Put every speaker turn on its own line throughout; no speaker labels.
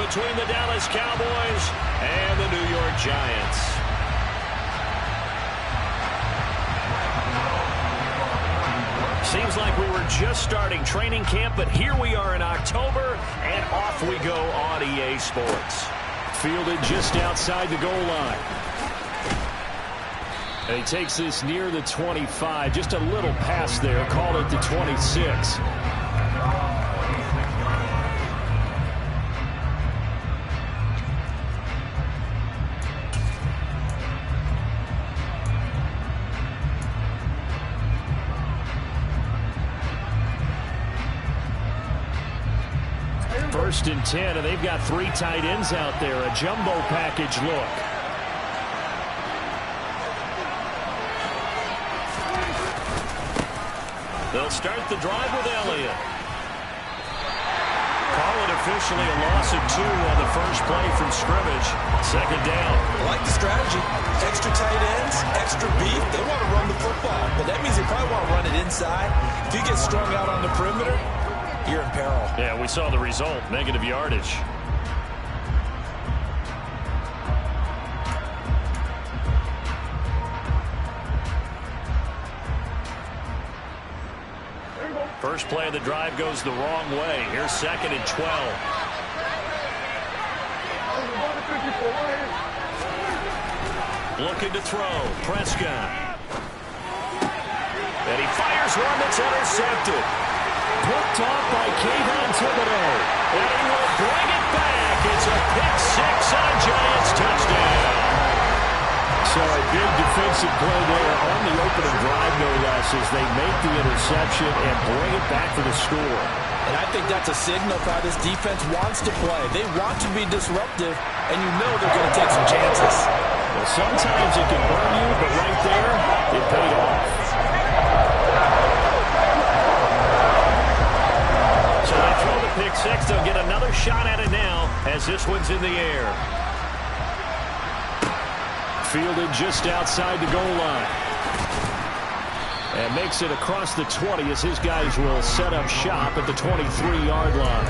between the Dallas Cowboys and the New York Giants. Seems like we were just starting training camp, but here we are in October, and off we go on EA Sports.
Fielded just outside the goal line. And he takes this near the 25. Just a little pass there. Call it the 26. First and 10, and they've got 3 tight ends out there. A jumbo package look.
They'll start the drive with Elliott. Call it officially a loss of 2 on the first play from scrimmage. Second down.
I like the strategy. Extra tight ends, extra beef. They want to run the football, but that means they probably want to run it inside. If you get strung out on the perimeter, you're in peril.
Yeah, we saw the result. Negative yardage. First play of the drive goes the wrong way. Here's second and 12. Looking to throw. Prescott. And he fires one that's intercepted.
Picked off by Kayvon Thibodeau.
And he will bring it back. It's a pick-6 on a Giants touchdown.
So a big defensive play there on the opening drive, no less, as they make the interception and bring it back for the score.
And I think that's a signal for how this defense wants to play. They want to be disruptive, and you know they're going to take some chances.
Well, sometimes it can burn you, but right there, it paid off.
So they throw the pick-6. They'll get another shot at it now as this one's in the air.
Fielded just outside the goal line. And makes it across the 20 as his guys will set up shop at the 23-yard line.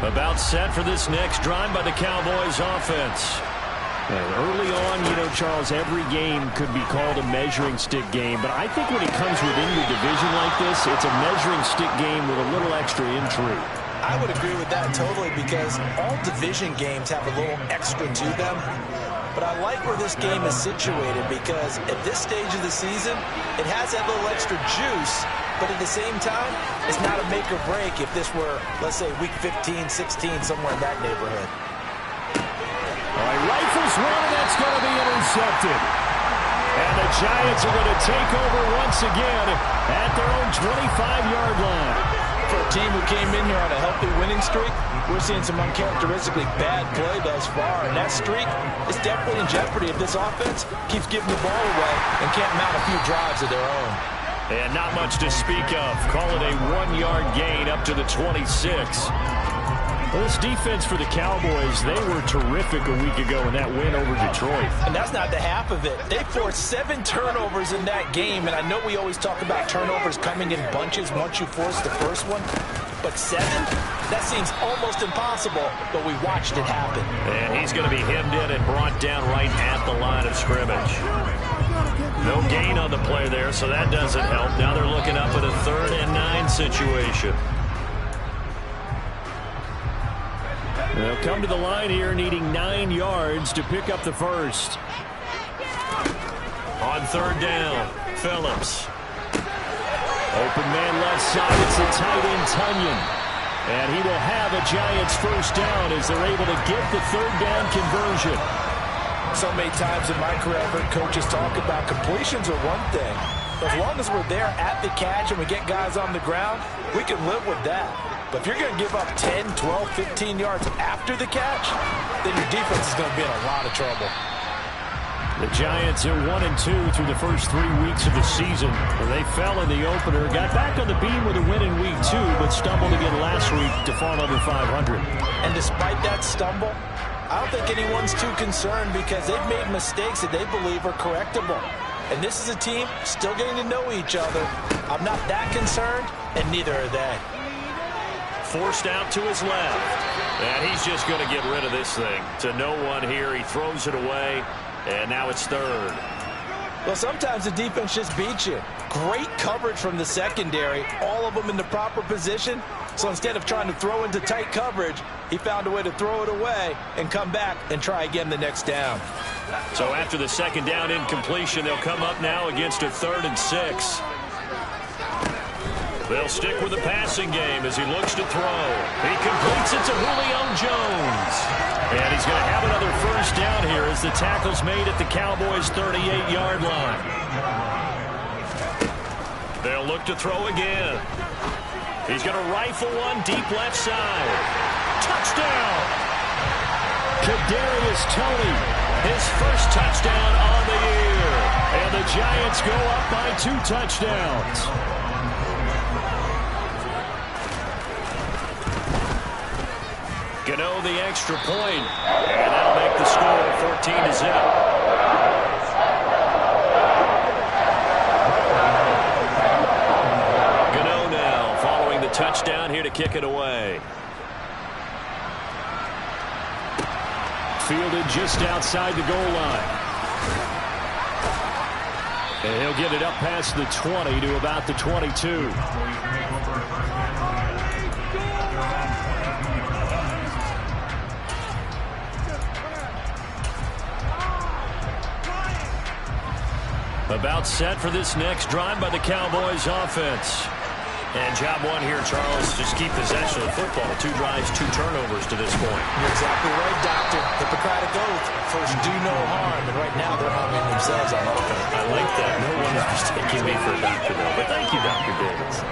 About set for this next drive by the Cowboys offense.
And early on, you know, Charles, every game could be called a measuring stick game. But I think when it comes within your division like this, it's a measuring stick game with a little extra intrigue.
I would agree with that totally because all division games have a little extra to them. But I like where this game is situated because at this stage of the season, it has that little extra juice. But at the same time, it's not a make or break if this were, let's say, week 15, 16, somewhere in that neighborhood.
All right, rifles one, and that's going to be intercepted. And the Giants are going to take over once again at their own 25-yard line.
For a team who came in here on a healthy winning streak, we're seeing some uncharacteristically bad play thus far. And that streak is definitely in jeopardy if this offense keeps giving the ball away and can't mount a few drives of their own.
And not much to speak of. Call it a 1-yard gain up to the 26.
Well, this defense for the Cowboys, they were terrific a week ago in that win over Detroit.
And that's not the half of it. They forced 7 turnovers in that game, and I know we always talk about turnovers coming in bunches once you force the first one. But 7? That seems almost impossible, but we watched it happen.
And he's going to be hemmed in and brought down right at the line of scrimmage. No gain on the play there, so that doesn't help. Now they're looking up at a 3rd and 9 situation.
They'll come to the line here needing 9 yards to pick up the first.
On 3rd down, Phillips.
Open man left side, it's the tight end Tunyon. And he will have a Giants first down as they're able to get the 3rd down conversion.
So many times in my career, I've heard coaches talk about completions are one thing. As long as we're there at the catch and we get guys on the ground, we can live with that. But if you're going to give up 10, 12, 15 yards after the catch, then your defense is going to be in a lot of trouble.
The Giants are 1-2 through the first 3 weeks of the season. They fell in the opener, got back on the beam with a win in week 2, but stumbled again last week to fall under 500.
And despite that stumble, I don't think anyone's too concerned because they've made mistakes that they believe are correctable. And this is a team still getting to know each other. I'm not that concerned, and neither are they.
Forced out to his left. And he's just going to get rid of this thing. To no one here. He throws it away, and now it's third.
Well, sometimes the defense just beats you. Great coverage from the secondary, all of them in the proper position. So instead of trying to throw into tight coverage, he found a way to throw it away and come back and try again the next down.
So after the second down incompletion, they'll come up now against a 3rd and 6. They'll stick with the passing game as he looks to throw. He completes it to Julio Jones. And he's going to have another first down here as the tackle's made at the Cowboys' 38-yard line. They'll look to throw again. He's going to rifle one deep left side. Touchdown!
Kadarius Toney,
his first touchdown on the year.
And the Giants go up by 2 touchdowns.
Gano the extra point, and that'll make the score 14-0. Gano now following the touchdown here to kick it away.
Fielded just outside the goal line. And he'll get it up past the 20 to about the 22.
About set for this next drive by the Cowboys offense. And job one here, Charles, just keep possession of the football. 2 drives, 2 turnovers to this point.
You're exactly right, Doctor. Hippocratic oath. First, do no harm. And right now, they're harming themselves on offense.
I like that. No one is mistaking me for a doctor, though. But thank you, Dr. Davis.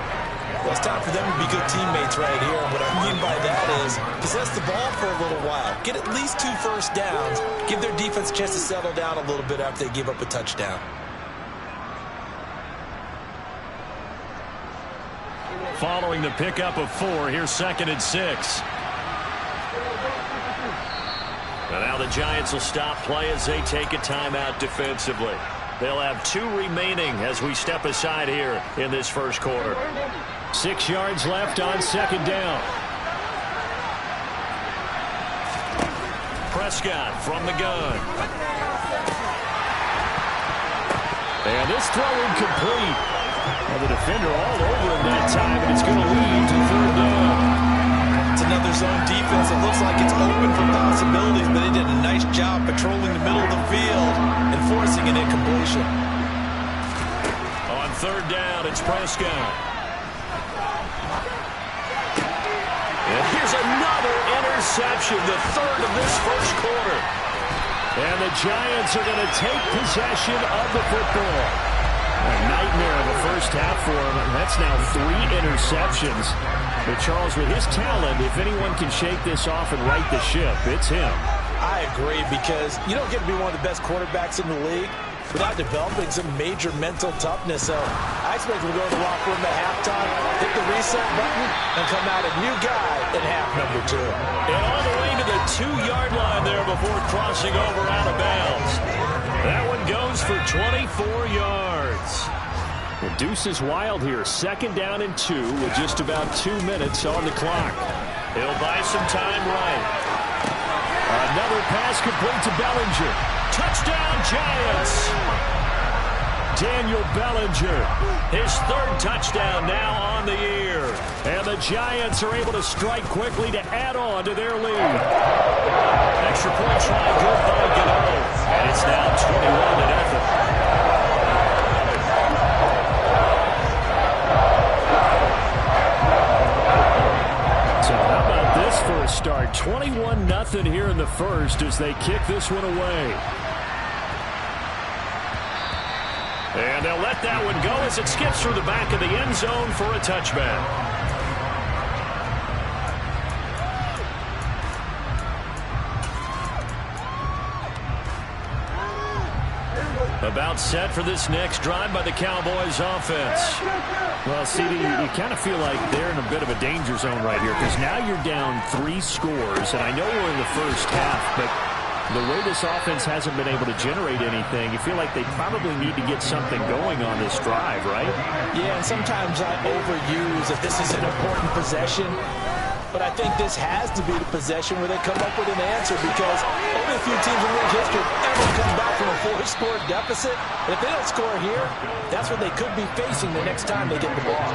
Well, it's time for them to be good teammates right here. And what I mean by that is possess the ball for a little while. Get at least 2 first downs. Give their defense a chance to settle down a little bit after they give up a touchdown.
Following the pickup of 4, here's 2nd and 6. And now the Giants will stop play as they take a timeout defensively. They'll have 2 remaining as we step aside here in this first quarter.
6 yards left on 2nd down.
Prescott from the gun.
And this throw incomplete. Well, the defender all over him that time, and it's going to lead to 3rd down.
It's another zone defense. It looks like it's open for possibilities, but they did a nice job patrolling the middle of the field and forcing an incompletion.
On 3rd down, it's Prescott. And here's another interception, the 3rd of this first quarter.
And the Giants are going to take possession of the football. A nightmare of a first half for him. That's now 3 interceptions. But Charles, with his talent, if anyone can shake this off and right the ship, it's him.
I agree, because you don't get to be one of the best quarterbacks in the league without developing some major mental toughness. So I expect him to go to the locker room at halftime, hit the reset button, and come out a new guy in half number 2.
And all the way to the 2-yard line there before crossing over out of bounds. That one goes for 24 yards.
The deuce is wild here. 2nd down and 2 with just about 2 minutes on the clock.
He'll buy some time right.
Another pass complete to Bellinger.
Touchdown, Giants.
Daniel Bellinger.
His 3rd touchdown now on the year.
And the Giants are able to strike quickly to add on to their lead.
Extra point try good by Gano. And it's now 21-0.
So how about this for a start? 21-0 here in the first as they kick this one away.
And they'll let that one go as it skips through the back of the end zone for a touchback. About set for this next drive by the Cowboys offense.
Well, CD, you kind of feel like they're in a bit of a danger zone right here because now you're down 3 scores, and I know we're in the first half, but the way this offense hasn't been able to generate anything, you feel like they probably need to get something going on this drive, right?
Yeah, and sometimes I overuse that this is an important possession. But I think this has to be the possession where they come up with an answer because only a few teams in league history ever come back from a 4-score deficit. And if they don't score here, that's what they could be facing the next time they get the ball.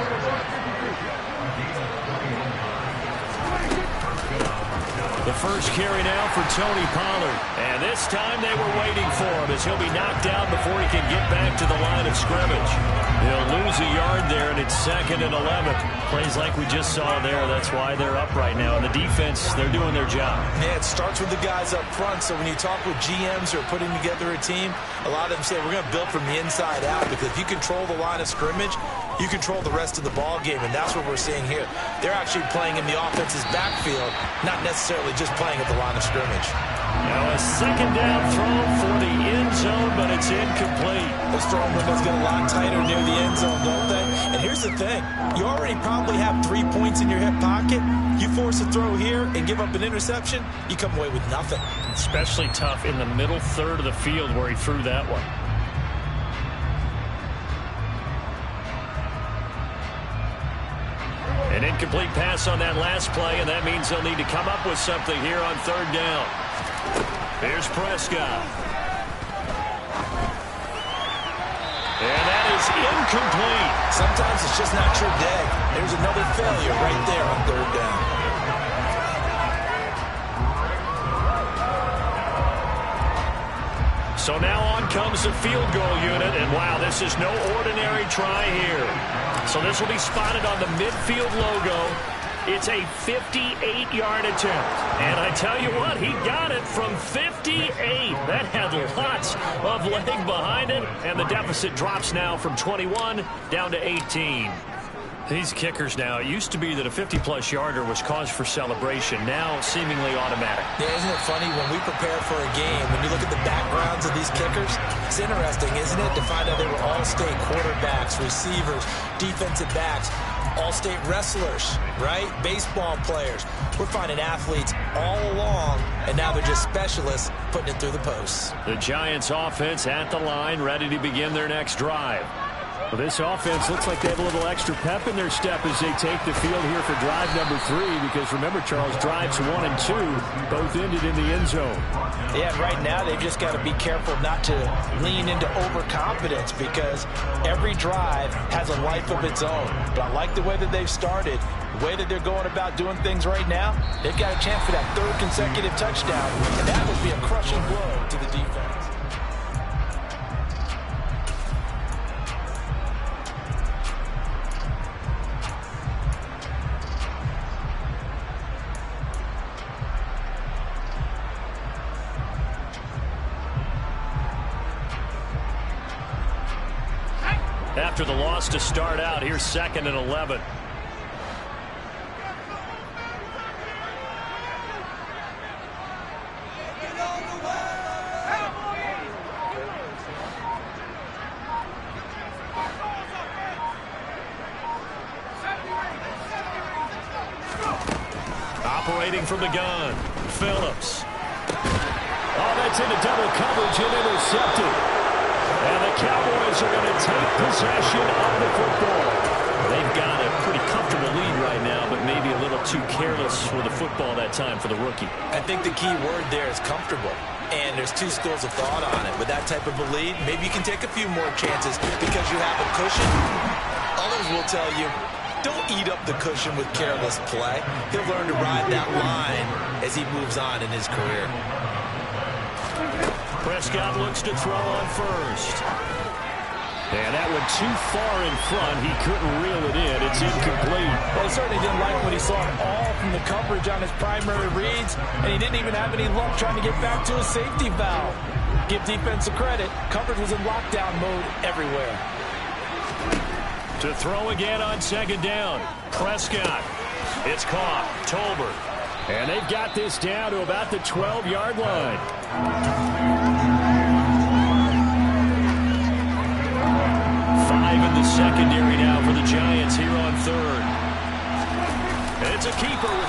The first carry now for Tony Pollard. And this time they were waiting for him as he'll be knocked down before he can get back to the line of scrimmage. He'll lose a yard there, and it's 2nd and 11. Plays like we just saw there. That's why they're up right now. And the defense, they're doing their job.
Yeah, it starts with the guys up front. So when you talk with GMs who are putting together a team, a lot of them say we're going to build from the inside out because if you control the line of scrimmage, you control the rest of the ball game, and that's what we're seeing here. They're actually playing in the offense's backfield, not necessarily just playing at the line of scrimmage.
Now a 2nd down throw for the end zone, but it's incomplete.
Those throwing windows get a lot tighter near the end zone, don't they? And here's the thing. You already probably have 3 points in your hip pocket. You force a throw here and give up an interception, you come away with nothing.
Especially tough in the middle third of the field where he threw that one. An incomplete pass on that last play, and that means they'll need to come up with something here on 3rd down. Here's Prescott. And that is incomplete.
Sometimes it's just not your day. There's another failure right there on 3rd down.
So now on comes the field goal unit, and wow, this is no ordinary try here. So this will be spotted on the midfield logo. It's a 58-yard attempt. And I tell you what, he got it from 58. That had lots of leg behind it, and the deficit drops now from 21 down to 18. These kickers now, it used to be that a 50-plus yarder was cause for celebration. Now, seemingly automatic.
Yeah, isn't it funny when we prepare for a game, when you look at the backgrounds of these kickers, it's interesting, isn't it, to find out they were all-state quarterbacks, receivers, defensive backs, all-state wrestlers, right? Baseball players. We're finding athletes all along, and now they're just specialists putting it through the posts.
The Giants offense at the line, ready to begin their next drive.
Well, this offense looks like they have a little extra pep in their step as they take the field here for drive number 3 because remember, Charles, drives 1 and 2 both ended in the end zone.
Yeah, right now they've just got to be careful not to lean into overconfidence because every drive has a life of its own. But I like the way that they've started, the way that they're going about doing things right now. They've got a chance for that 3rd consecutive touchdown, and that would be a crushing blow to the defense.
After the loss to start out, here's 2nd and 11. Operating from the gun, Phillips. Oh, that's into double coverage and intercepted. And the Cowboys are going to take possession of the football. They've got a pretty comfortable lead right now, but maybe a little too careless with the football that time for the rookie.
I think the key word there is comfortable. And there's 2 schools of thought on it. With that type of a lead, maybe you can take a few more chances because you have a cushion. Others will tell you, don't eat up the cushion with careless play. He'll learn to ride that line as he moves on in his career.
Prescott looks to throw on first. And that went too far in front. He couldn't reel it in. It's incomplete.
Well, he certainly didn't like when he saw it all from the coverage on his primary reads, and he didn't even have any luck trying to get back to his safety valve. Give defense a credit. Coverage was in lockdown mode everywhere.
To throw again on 2nd down. Prescott. It's caught. Tolbert.
And they've got this down to about the 12-yard line.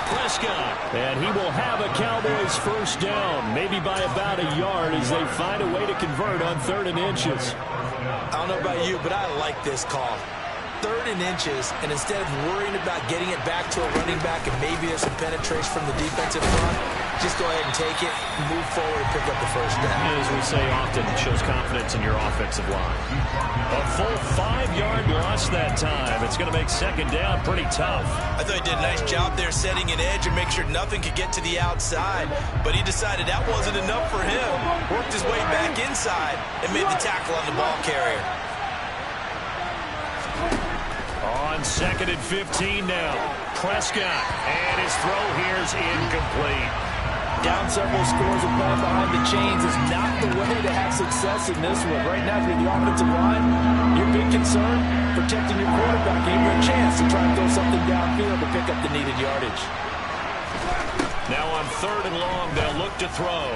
Prescott.
And he will have a Cowboys first down, maybe by about a yard as they find a way to convert on 3rd and inches.
I don't know about you, but I like this call. 3rd and inches, and instead of worrying about getting it back to a running back and maybe there's some penetration from the defensive front, just go ahead and take it, move forward, and pick up the first down.
As we say often, it shows confidence in your offensive line. A full 5-yard loss that time. It's going to make 2nd down pretty tough.
I thought he did a nice job there setting an edge and make sure nothing could get to the outside, but he decided that wasn't enough for him. Worked his way back inside and made the tackle on the ball carrier.
On 2nd and 15 now. Prescott, and his throw here is incomplete.
Down several scores and playing behind the chains is not the way to have success in this one. Right now, if you're the offensive line, your big concern, protecting your quarterback, gave you a chance to try and throw something downfield to pick up the needed yardage.
Now on 3rd and long, they'll look to throw.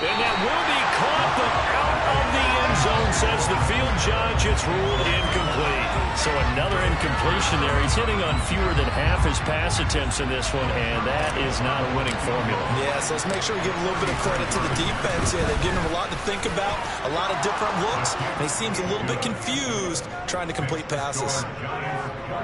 And that will be caught, but out of the end zone, says the field judge. It's ruled incomplete. So another incompletion there. He's hitting on fewer than half his pass attempts in this one, and that is not a winning formula.
Yeah, so let's make sure we give a little bit of credit to the defense here. They've given him a lot to think about, a lot of different looks, and he seems a little bit confused trying to complete passes.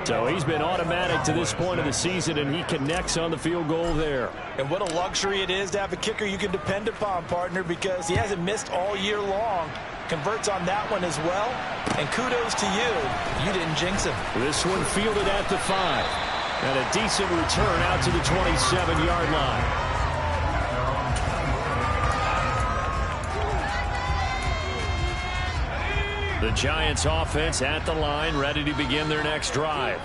So he's been automatic to this point of the season, and he connects on the field goal there.
And what a luxury it is to have a kicker you can depend upon, partner, because he hasn't missed all year long. Converts on that one as well. And kudos to you. You didn't jinx him.
This one fielded at the 5. And a decent return out to the 27-yard line. The Giants offense at the line, ready to begin their next drive.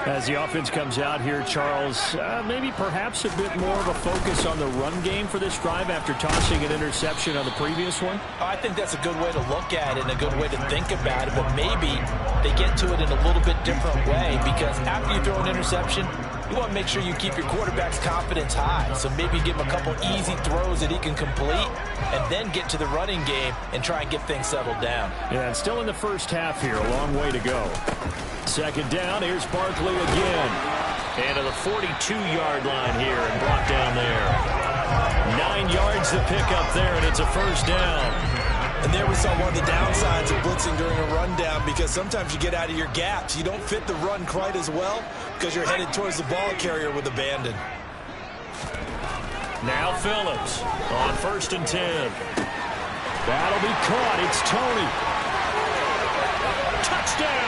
As the offense comes out here, Charles, maybe perhaps a bit more of a focus on the run game for this drive after tossing an interception on the previous one?
I think that's a good way to look at it and a good way to think about it, but maybe they get to it in a little bit different way, because after you throw an interception, you want to make sure you keep your quarterback's confidence high. So maybe give him a couple easy throws that he can complete and then get to the running game and try and get things settled down.
Yeah, and still in the first half here, a long way to go. 2nd down, here's Barkley again.
And to the 42-yard line here and brought down there. 9 yards to pick up there, and it's a first down.
And there we saw one of the downsides of blitzing during a rundown, because sometimes you get out of your gaps. You don't fit the run quite as well because you're headed towards the ball carrier with abandon.
Now Phillips on 1st and 10.
That'll be caught. It's Tony.
Touchdown!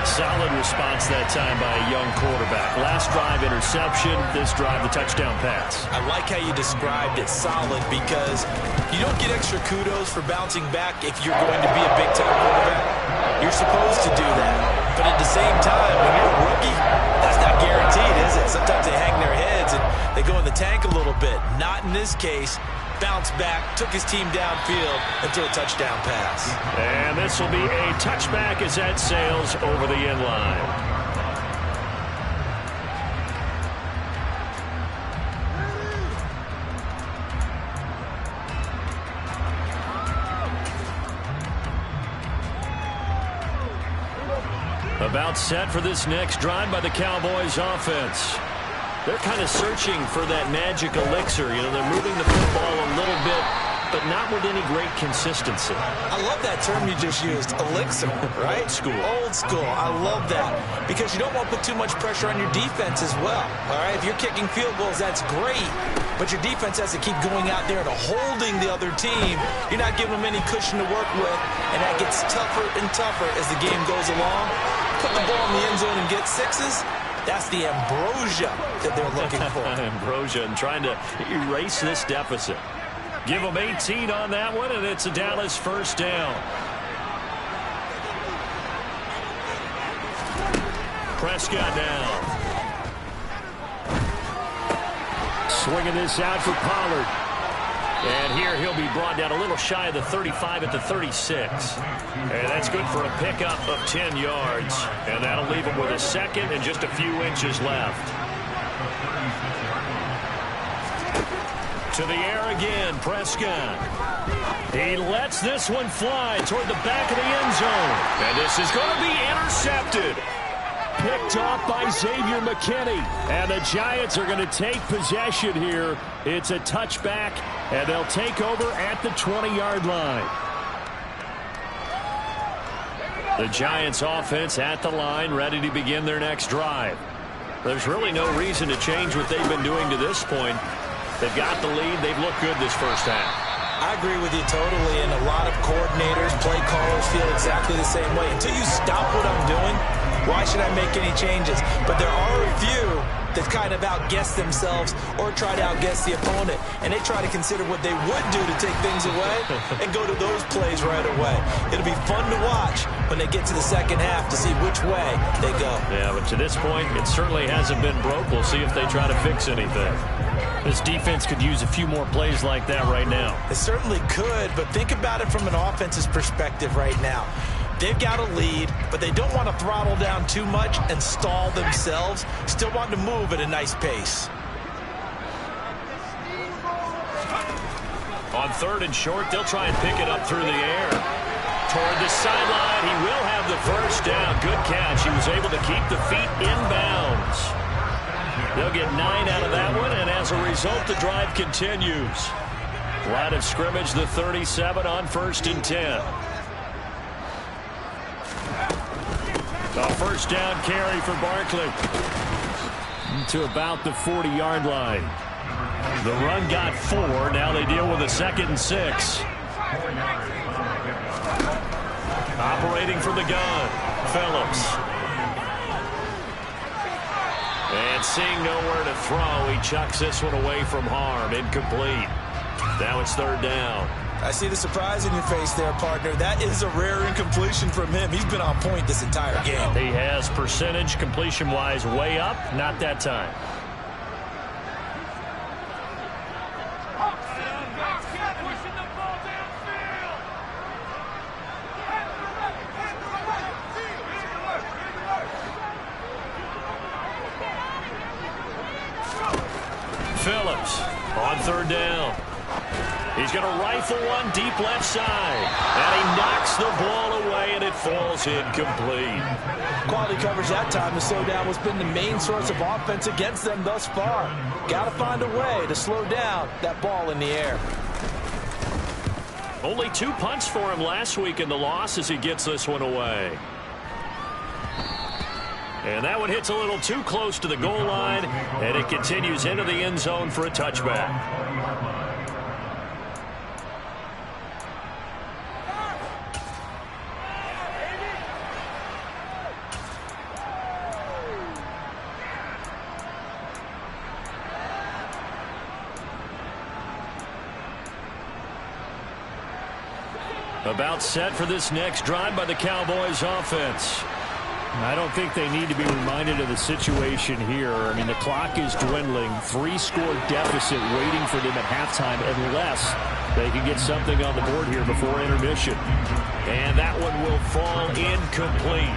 Solid response that time by a young quarterback. Last drive, interception. This drive, the touchdown pass.
I like how you described it, solid, because you don't get extra kudos for bouncing back if you're going to be a big-time quarterback. You're supposed to do that. But at the same time, when you're a rookie, that's not guaranteed, is it? Sometimes they hang their heads and they go in the tank a little bit. Not in this case. Bounced back, took his team downfield, and threw a touchdown pass.
And this will be a touchback as that sails over the end line. About set for this next drive by the Cowboys offense. They're kind of searching for that magic elixir. You know, they're moving the football a little bit, but not with any great consistency.
I love that term you just used, elixir, right?
Old school.
Old school. I love that, because you don't want to put too much pressure on your defense as well. All right, if you're kicking field goals, that's great, but your defense has to keep going out there and holding the other team. You're not giving them any cushion to work with, and that gets tougher and tougher as the game goes along. Put the ball in the end zone and get sixes. That's the ambrosia that they're looking for.
Ambrosia, and trying to erase this deficit. Give them 18 on that one, and it's a Dallas first down. Prescott now.
Swinging this out for Pollard.
And here he'll be brought down a little shy of the 35 at the 36. And that's good for a pickup of 10 yards. And that'll leave him with a second and just a few inches left. To the air again, Prescott. He lets this one fly toward the back of the end zone. And this is going to be intercepted.
picked off by Xavier McKinney. And the Giants are going to take possession here. It's a touchback, and they'll take over at the 20-yard line. The Giants offense at the line, ready to begin their next drive. There's really no reason to change what they've been doing to this point. They've got the lead. They've looked good this first half.
I agree with you totally, and a lot of coordinators, play callers feel exactly the same way. Until you stop what I'm doing, why should I make any changes? But there are a few that kind of outguess themselves or try to outguess the opponent, and they try to consider what they would do to take things away and go to those plays right away. It'll be fun to watch when they get to the second half to see which way they go.
Yeah, but to this point, it certainly hasn't been broke. We'll see if they try to fix anything. This defense could use a few more plays like that right now.
It certainly could, but think about it from an offense's perspective right now. They've got a lead, but they don't want to throttle down too much and stall themselves. Still want to move at a nice pace.
On 3rd and short, they'll try and pick it up through the air. Toward the sideline, he will have the first down. Good catch. He was able to keep the feet in bounds. They'll get 9 out of that one, and as a result, the drive continues. Line of scrimmage, the 37 on 1st and 10. A first down carry for Barkley to about the 40-yard line. The run got 4. Now they deal with a 2nd and 6. Operating from the gun, Phillips. And seeing nowhere to throw, he chucks this one away from harm. Incomplete. Now it's 3rd down.
I see the surprise in your face there, partner. That is a rare incompletion from him. He's been on point this entire game.
He has percentage completion-wise way up. Not that time. Phillips on 3rd down. He's going to rifle one deep left side. And he knocks the ball away, and it falls incomplete.
Quality coverage that time. The slowdown has been the main source of offense against them thus far. Got to find a way to slow down that ball in the air.
Only 2 punts for him last week in the loss as he gets this one away. And that one hits a little too close to the goal line, and it continues into the end zone for a touchback. About set for this next drive by the Cowboys offense.
I don't think they need to be reminded of the situation here. I mean, the clock is dwindling. 3-score deficit waiting for them at halftime unless they can get something on the board here before intermission.
And that one will fall incomplete.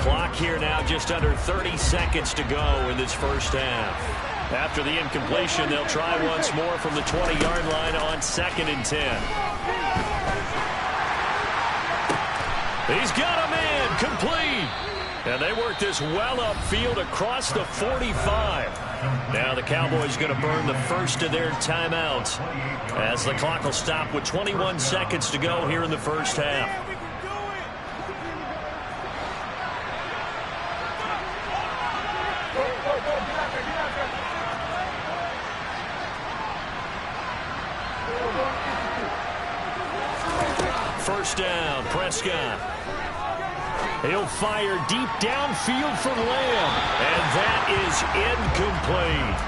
Clock here now just under 30 seconds to go in this first half. After the incompletion, they'll try once more from the 20-yard line on 2nd and 10. He's got him in, complete. And they work this well upfield across the 45. Now the Cowboys going to burn the first of their timeouts as the clock will stop with 21 seconds to go here in the first half. First down, Prescott. He'll fire deep downfield for Lamb, and that is incomplete.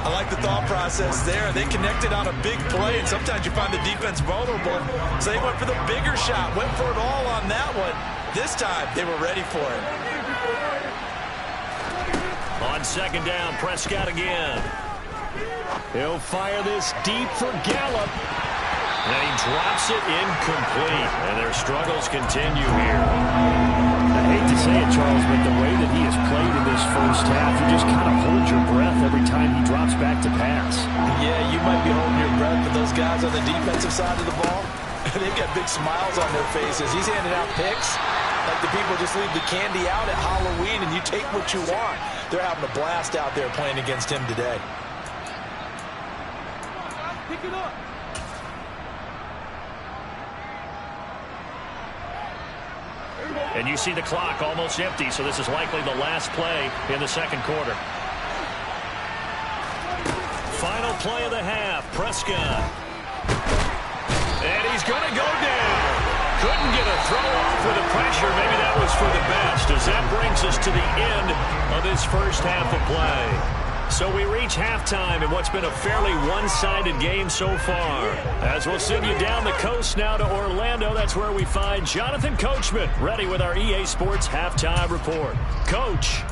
I like the thought process there. They connected on a big play, and sometimes you find the defense vulnerable. So they went for the bigger shot, went for it all on that one. This time, they were ready for it.
On 2nd down, Prescott again.
He'll fire this deep for Gallup.
And he drops it incomplete. And their struggles continue here.
I hate to say it, Charles, but the way that he has played in this first half, you just kind of hold your breath every time he drops back to pass.
Yeah, you might be holding your breath, but those guys on the defensive side of the ball, they've got big smiles on their faces. He's handing out picks. Like the people just leave the candy out at Halloween and you take what you want. They're having a blast out there playing against him today.
Pick it up.
And you see the clock almost empty, so this is likely the last play in the second quarter. Final play of the half, Prescott. And he's going to go down. Couldn't get a throw off with the pressure. Maybe that was for the best, as that brings us to the end of this first half of play. So we reach halftime in what's been a fairly one-sided game so far. As we'll send you down the coast now to Orlando, that's where we find Jonathan Coachman, ready with our EA Sports Halftime Report. Coach.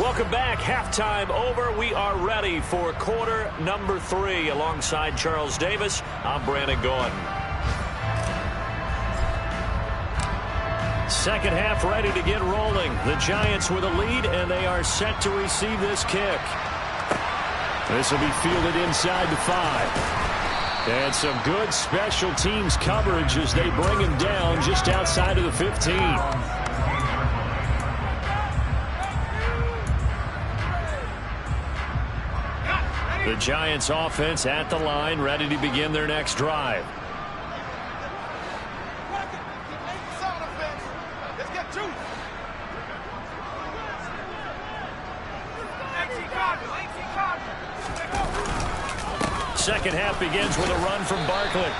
Welcome back. Halftime over. We are ready for quarter number 3. Alongside Charles Davis, I'm Brandon Gaudin. Second half ready to get rolling. The Giants with a lead, and they are set to receive this kick. This will be fielded inside the 5. And some good special teams coverage as they bring him down just outside of the 15. The Giants offense at the line, ready to begin their next drive.
Let's get to it.
Second half begins with a run from Barkley.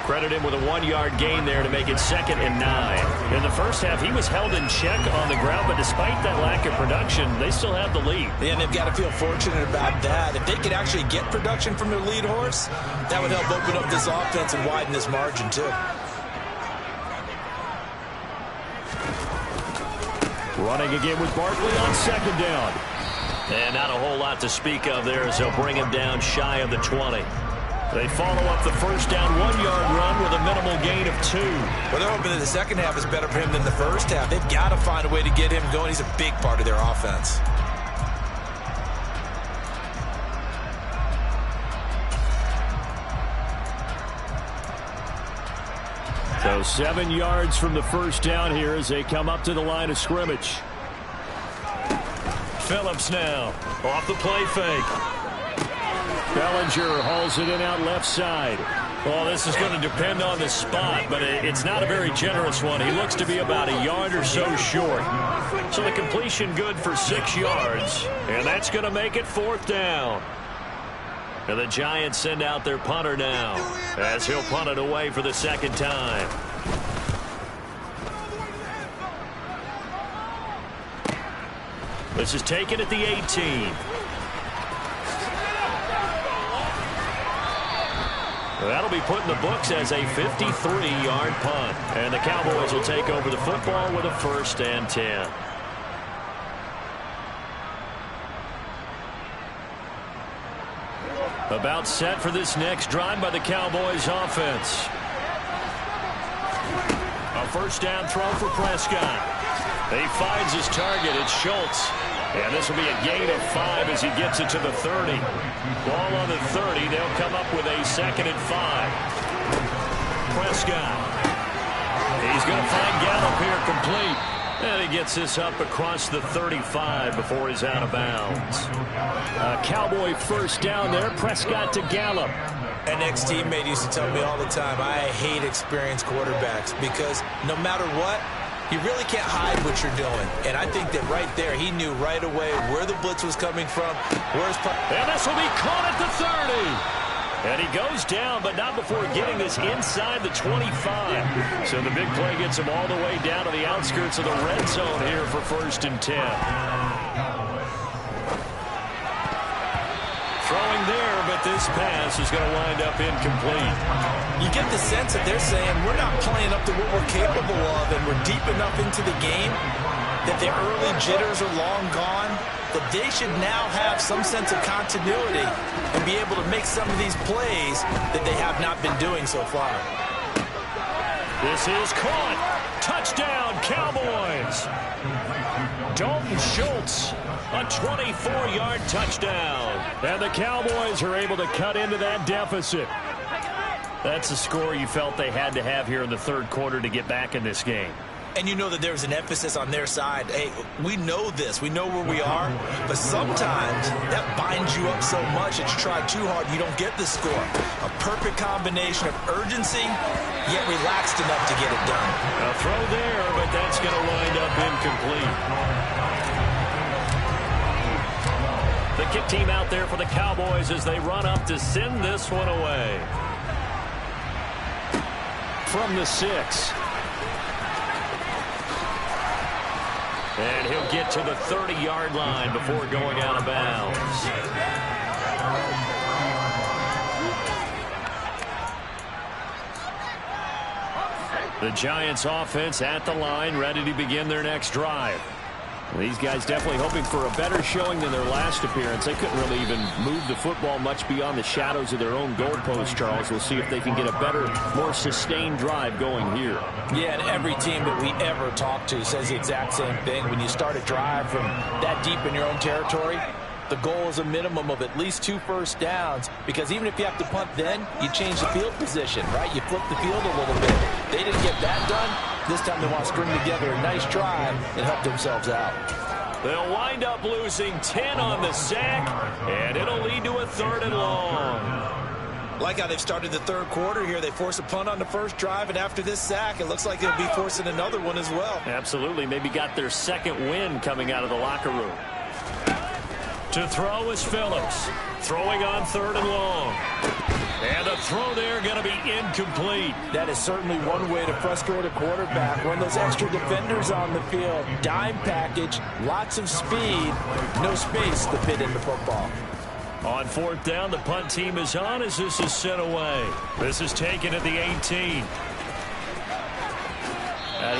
Credit him with a 1-yard gain there to make it 2nd and 9. In the first half, he was held in check on the ground, but despite that lack of production, they still have the lead.
Yeah, and they've got to feel fortunate about that. If they could actually get production from their lead horse, that would help open up this offense and widen this margin, too.
Running again with Barkley on 2nd down. And not a whole lot to speak of there as they'll bring him down shy of the 20. They follow up the first down 1-yard run with a minimal gain of 2.
Well, they're hoping that the second half is better for him than the first half. They've got to find a way to get him going. He's a big part of their offense.
So 7 yards from the first down here as they come up to the line of scrimmage. Phillips now off the play fake. Bellinger hauls it in out left side. Well, this is going to depend on the spot, but it's not a very generous one. He looks to be about a yard or so short. So the completion good for 6 yards, and that's going to make it 4th down. And the Giants send out their punter now as he'll punt it away for the 2nd time. This is taken at the 18. That'll be put in the books as a 53-yard punt. And the Cowboys will take over the football with a 1st and 10. About set for this next drive by the Cowboys offense. A 1st down throw for Prescott. He finds his target. It's Schultz. And this will be a gain of 5 as he gets it to the 30. Ball on the 30. They'll come up with a 2nd and 5. Prescott. He's going to find Gallup here complete. And he gets this up across the 35 before he's out of bounds. A Cowboy 1st down there. Prescott to Gallup.
An ex-teammate used to tell me all the time, I hate experienced quarterbacks because no matter what, you really can't hide what you're doing. And I think that right there, he knew right away where the blitz was coming from.
And this will be caught at the 30. And he goes down, but not before getting this inside the 25. So the big play gets him all the way down to the outskirts of the red zone here for 1st and 10. Throwing there, but this pass is going to wind up incomplete.
You get the sense that they're saying we're not playing up to what we're capable of, and we're deep enough into the game that the early jitters are long gone. that they should now have some sense of continuity and be able to make some of these plays that they have not been doing so far.
This is caught. Touchdown, Cowboys. Dalton Schultz, a 24-yard touchdown.
And the Cowboys are able to cut into that deficit.
That's a score you felt they had to have here in the third quarter to get back in this game.
And you know that there's an emphasis on their side. Hey, we know this. We know where we are. But sometimes that binds you up so much that you try too hard, you don't get the score. A perfect combination of urgency, yet relaxed enough to get it done.
A throw there, but that's going to wind up incomplete. The kick team out there for the Cowboys as they run up to send this one away. From the 6. And he'll get to the 30-yard line before going out of bounds. The Giants offense at the line, ready to begin their next drive. These guys definitely hoping for a better showing than their last appearance. They couldn't really even move the football much beyond the shadows of their own goalpost, Charles. We'll see if they can get a better, more sustained drive going here.
Yeah, and every team that we ever talk to says the exact same thing. When you start a drive from that deep in your own territory, the goal is a minimum of at least 2 first downs, because even if you have to punt then, you change the field position, right? You flip the field a little bit. They didn't get that done. This time they want to string together a nice drive and help themselves out.
They'll wind up losing 10 on the sack, and it'll lead to a 3rd and long.
Like how they've started the third quarter here. They force a punt on the first drive, and after this sack, it looks like they'll be forcing another one as well.
Absolutely. Maybe got their second win coming out of the locker room. To throw is Phillips. Throwing on 3rd and long. And a throw there going to be incomplete.
That is certainly one way to frustrate a quarterback. Run those extra defenders on the field. Dime package, lots of speed, no space to fit in the football.
On 4th down, the punt team is on as this is sent away. This is taken at the 18.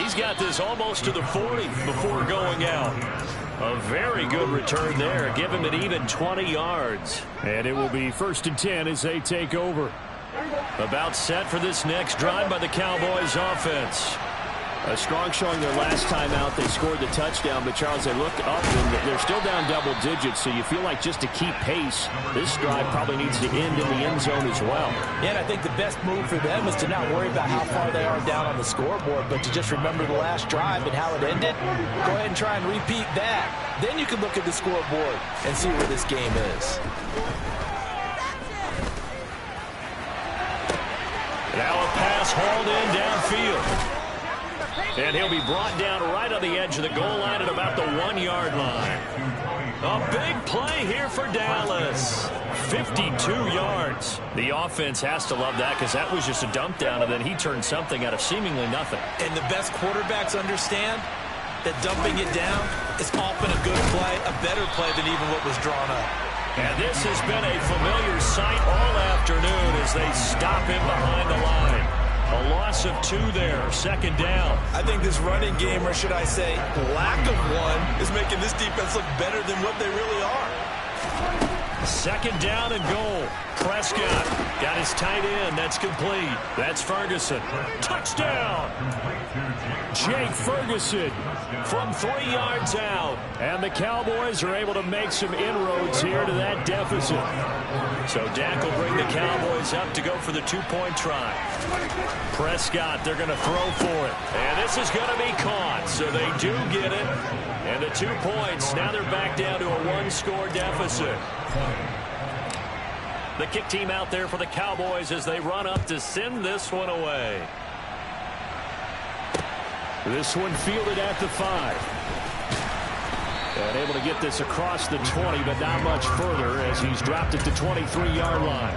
He's got this almost to the 40 before going out. A very good return there. Give him an even 20 yards.
And it will be 1st and 10 as they take over.
About set for this next drive by the Cowboys offense.
A strong showing their last time out. They scored the touchdown, but Charles, they look up and they're still down double digits, so you feel like just to keep pace, this drive probably needs to end in the end zone as well.
Yeah, and I think the best move for them is to not worry about how far they are down on the scoreboard, but to just remember the last drive and how it ended. Go ahead and try and repeat that. Then you can look at the scoreboard and see where this game is.
Now a pass hauled in downfield. And he'll be brought down right on the edge of the goal line at about the 1-yard line. A big play here for Dallas. 52 yards. The offense has to love that because that was just a dump down, and then he turned something out of seemingly nothing.
And the best quarterbacks understand that dumping it down is often a good play, a better play than even what was drawn up.
And this has been a familiar sight all afternoon as they stop him behind the line. A loss of 2 there, 2nd down.
I think this running game, or should I say lack of one, is making this defense look better than what they really are.
2nd down and goal. Prescott got his tight end. That's complete. That's Ferguson. Touchdown!
Jake Ferguson
from 3 yards out.
And the Cowboys are able to make some inroads here to that deficit.
So Dak will bring the Cowboys up to go for the 2-point try. Prescott, they're going to throw for it. And this is going to be caught. So they do get it. And the 2 points, now they're back down to a 1-score deficit. The kick team out there for the Cowboys as they run up to send this one away.
This one fielded at the 5. And able to get this across the 20, but not much further as he's dropped at the 23-yard line.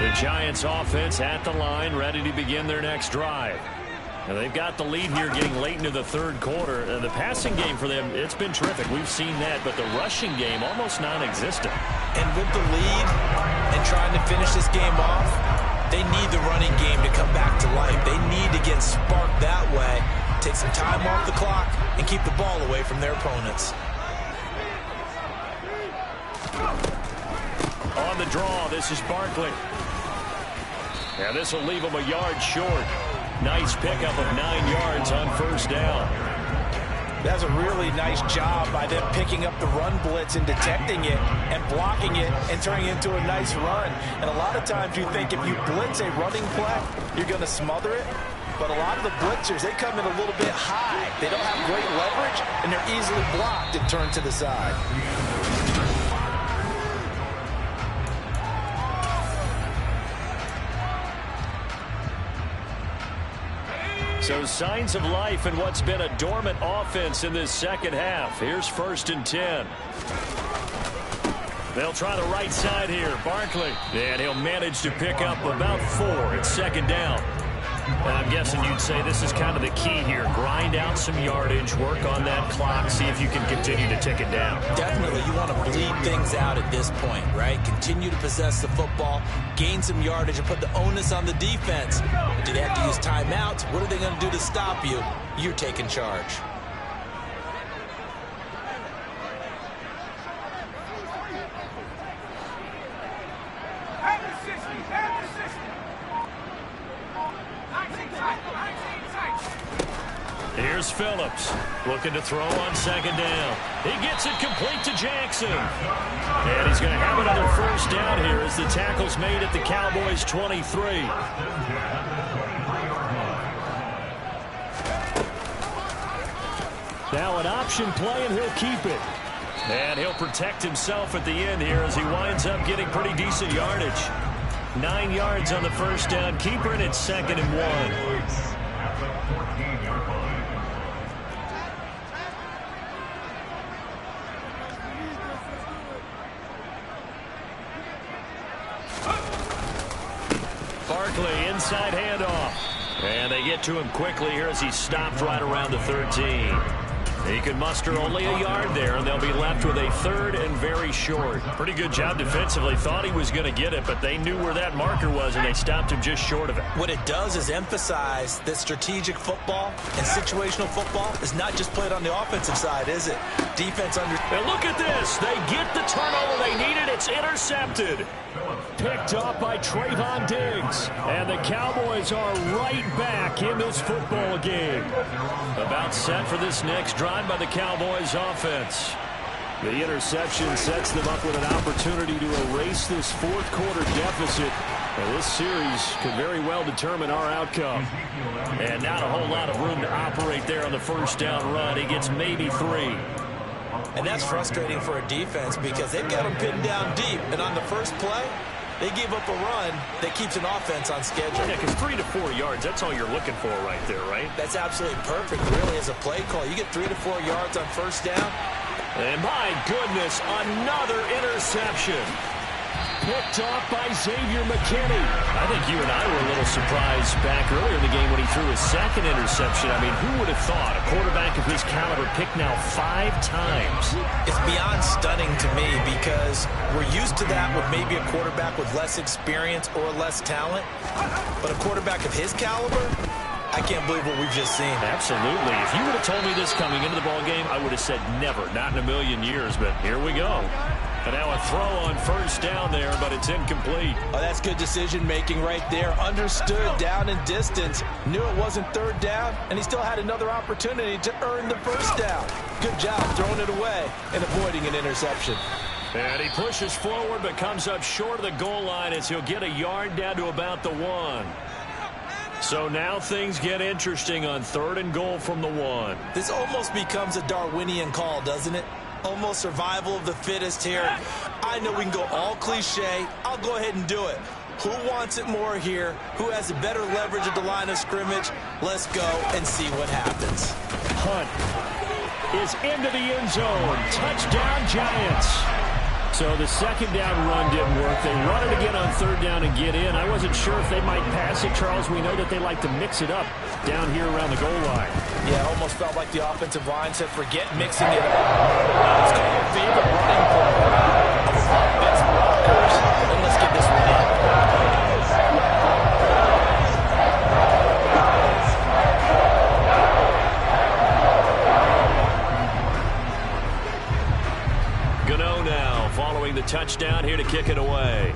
The Giants offense at the line, ready to begin their next drive. Now they've got the lead here getting late into the third quarter. The passing game for them, it's been terrific. We've seen that, but the rushing game almost non-existent.
And with the lead and trying to finish this game off, they need the running game to come back to life. take some time off the clock, and keep the ball away from their opponents.
On the draw, this is Barkley. And this will leave him a yard short. Nice pickup of 9 yards on first down.
That's a really nice job by them picking up the run blitz and detecting it and blocking it and turning it into a nice run. And a lot of times you think if you blitz a running play, you're going to smother it. But a lot of the blitzers, they come in a little bit high. They don't have great leverage, and they're easily blocked and turned to the side.
So signs of life in what's been a dormant offense in this second half. Here's 1st and 10. They'll try the right side here. Barkley. And he'll manage to pick up about 4. It's 2nd down. And I'm guessing you'd say this is kind of the key here. Grind out some yardage, work on that clock, see if you can continue to tick it down.
Definitely, you want to bleed things out at this point, right? Continue to possess the football, gain some yardage, and put the onus on the defense. Do they have to use timeouts? What are they going to do to stop you? You're taking charge.
Here's Phillips, looking to throw on 2nd down. He gets it complete to Jackson. And he's going to have another first down here as the tackle's made at the Cowboys' 23. Now an option play, and he'll keep it. And he'll protect himself at the end here as he winds up getting pretty decent yardage. 9 yards on the first down keeper, and it's 2nd and 1. Barkley, inside handoff. And they get to him quickly here as he stopped right around the 13. He can muster only a yard there, and they'll be left with a 3rd and very short. Pretty good job defensively. Thought he was going to get it, but they knew where that marker was, and they stopped him just short of it.
What it does is emphasize that strategic football and situational football is not just played on the offensive side, is it? Defense under...
And look at this. They get the turnover they needed. It's intercepted. Picked up by Trayvon Diggs. And the Cowboys are right back in this football game. About set for this next drive by the Cowboys offense. The interception sets them up with an opportunity to erase this 4th quarter deficit. And this series could very well determine our outcome. And not a whole lot of room to operate there on the first down run. He gets maybe 3.
And that's frustrating for a defense because they've got them pinned down deep. And on the first play, they gave up a run that keeps an offense on schedule.
Yeah, because 3 to 4 yards, that's all you're looking for right there, right?
That's absolutely perfect, really, as a play call. You get 3 to 4 yards on first down.
And my goodness, another interception. Picked off by Xavier McKinney. I think you and I were a little surprised back earlier in the game when he threw his 2nd interception. I mean, who would have thought a quarterback of his caliber picked now 5 times?
It's beyond stunning to me because we're used to that with maybe a quarterback with less experience or less talent. But a quarterback of his caliber, I can't believe what we've just seen.
Absolutely. If you would have told me this coming into the ballgame, I would have said never, not in a million years. But here we go. And now a throw on first down there, but it's incomplete.
Oh, that's good decision-making right there. Understood down and distance. Knew it wasn't 3rd down, and he still had another opportunity to earn the first down. Good job throwing it away and avoiding an interception.
And he pushes forward, but comes up short of the goal line as he'll get a yard down to about the 1. So now things get interesting on 3rd and goal from the 1.
This almost becomes a Darwinian call, doesn't it? Almost survival of the fittest here. I know we can go all cliche. I'll go ahead and do it. Who wants it more here? Who has a better leverage at the line of scrimmage? Let's go and see what happens.
Hunt is into the end zone. Touchdown, Giants. So the 2nd down run didn't work. They run it again on 3rd down and get in. I wasn't sure if they might pass it, Charles. We know that they like to mix it up down here around the goal line.
Yeah, it almost felt like the offensive line said, forget mixing it up. Let's call it favorite running play of our best blockers, and let's get this one in.
touchdown here to kick it away.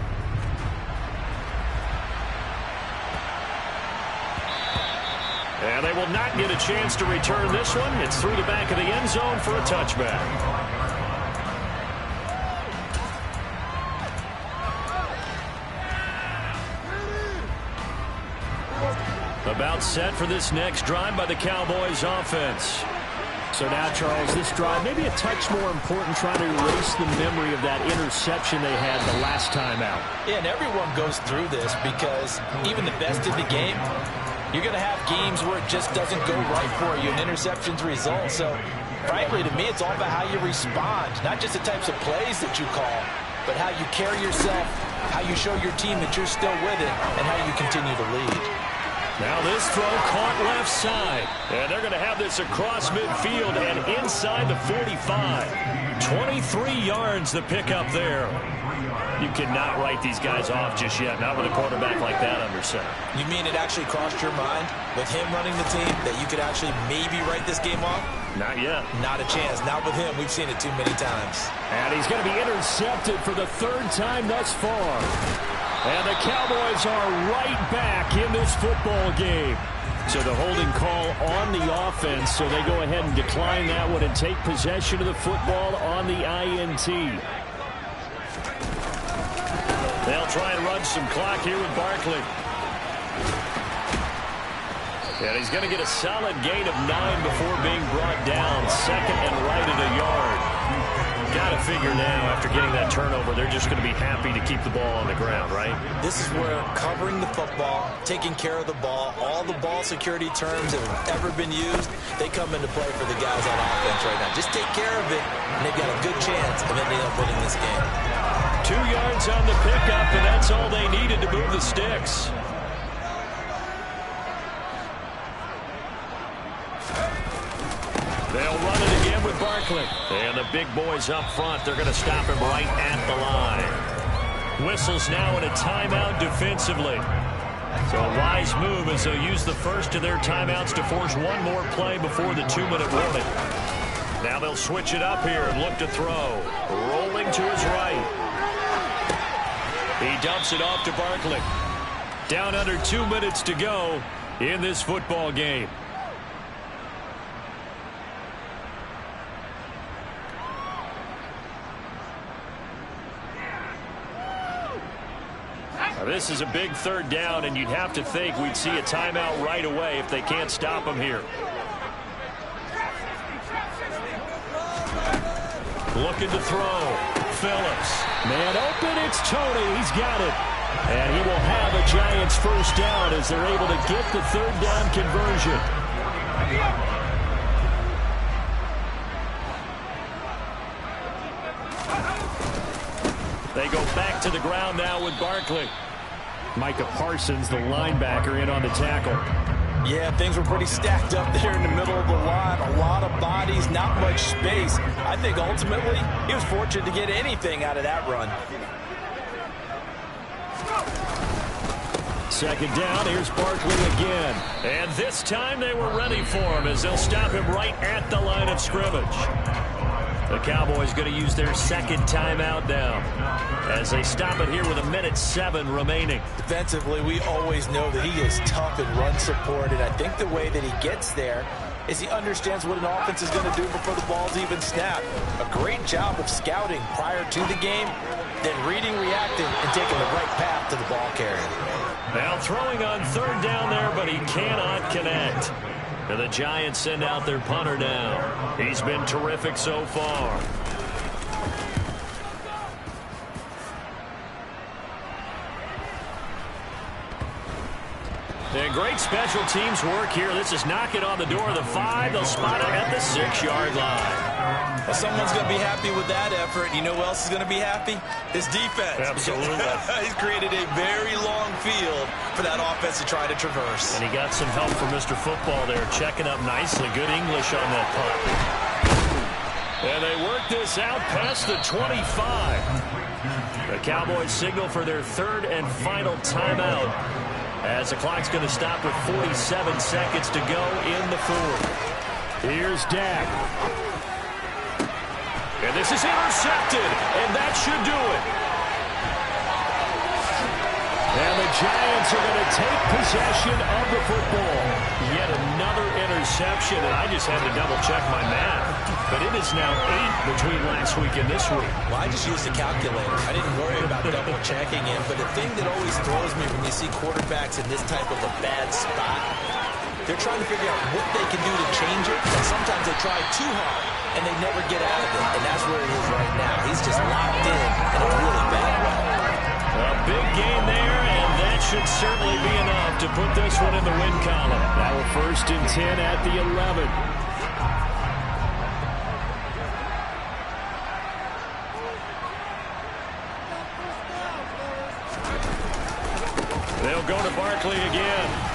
And they will not get a chance to return this one. It's through the back of the end zone for a touchback. About set for this next drive by the Cowboys offense.
So now, Charles, this drive maybe a touch more important, trying to erase the memory of that interception they had the last time out.
Yeah, and everyone goes through this because even the best in the game, you're going to have games where it just doesn't go right for you, and interceptions result. So, frankly, to me, it's all about how you respond, not just the types of plays that you call, but how you carry yourself, how you show your team that you're still with it, and how you continue to lead.
Now this throw caught left side. And they're going to have this across midfield and inside the 45. 23 yards the pickup there. You cannot write these guys off just yet, not with a quarterback like that under center.
You mean it actually crossed your mind with him running the team that you could actually maybe write this game off?
Not yet.
Not a chance. Not with him. We've seen it too many times.
And he's going to be intercepted for the third time thus far. And the Cowboys are right back in this football game. So the holding call on the offense, so they go ahead and decline that one and take possession of the football on the INT.
They'll try and run some clock here with Barkley. And he's going to get a solid gain of 9 before being brought down. Second and right at a yard. Got to figure now, after getting that turnover, they're just going to be happy to keep the ball on the ground, right?
This is where covering the football, taking care of the ball, all the ball security terms that have ever been used, they come into play for the guys on offense right now. Just take care of it, and they've got a good chance of ending up winning this game.
2 yards on the pickup, and that's all they needed to move the sticks. They'll run it again with Barkley. And the big boys up front, they're going to stop him right at the line. Whistles now in a timeout defensively. So a wise move as they'll use the first of their timeouts to force one more play before the 2-minute warning. Now they'll switch it up here and look to throw. Rolling to his right. He dumps it off to Barkley. Down under 2 minutes to go in this football game. This is a big third down, and you'd have to think we'd see a timeout right away if they can't stop him here. Looking to throw. Phillips.
Man open, it's Tony. He's got it. And he will have a Giants first down as they're able to get the third down conversion.
They go back to the ground now with Barkley.
Micah Parsons, the linebacker, in on the tackle.
Yeah, things were pretty stacked up there in the middle of the line. A lot of bodies, not much space. I think ultimately he was fortunate to get anything out of that run.
Second down, here's Barkley again.
And this time they were ready for him as they'll stop him right at the line of scrimmage. The Cowboys going to use their second timeout now as they stop it here with 1:07 remaining.
Defensively, we always know that he is tough in run support, and I think the way that he gets there is he understands what an offense is going to do before the ball's even snapped. A great job of scouting prior to the game, then reading, reacting, and taking the right path to the ball carrier.
Now throwing on third down there, but he cannot connect. And the Giants send out their punter now. He's been terrific so far. And great special teams work here. This is knocking on the door of the 5. They'll spot it at the 6-yard line.
Well, someone's going to be happy with that effort. You know who else is going to be happy? His defense.
Absolutely.
He's created a very long field for that offense to try to traverse.
And he got some help from Mr. Football there, checking up nicely. Good English on that punt. And they work this out past the 25. The Cowboys signal for their third and final timeout as the clock's going to stop with 47 seconds to go in the fourth.
Here's Dak.
And this is intercepted, and that should do it.
And the Giants are going to take possession of the football.
Yet another interception, and I just had to double-check my math. But it is now 8 between last week and this week.
Well, I just used a calculator. I didn't worry about double-checking him. But the thing that always throws me when you see quarterbacks in this type of a bad spot, they're trying to figure out what they can do to change it. And sometimes they try too hard, and they never get out of it. And that's where he is right now. He's just locked in a really bad way.
A big gain there, and that should certainly be enough to put this one in the win column.
Now a 1st and 10 at the 11.
They'll go to Barkley again.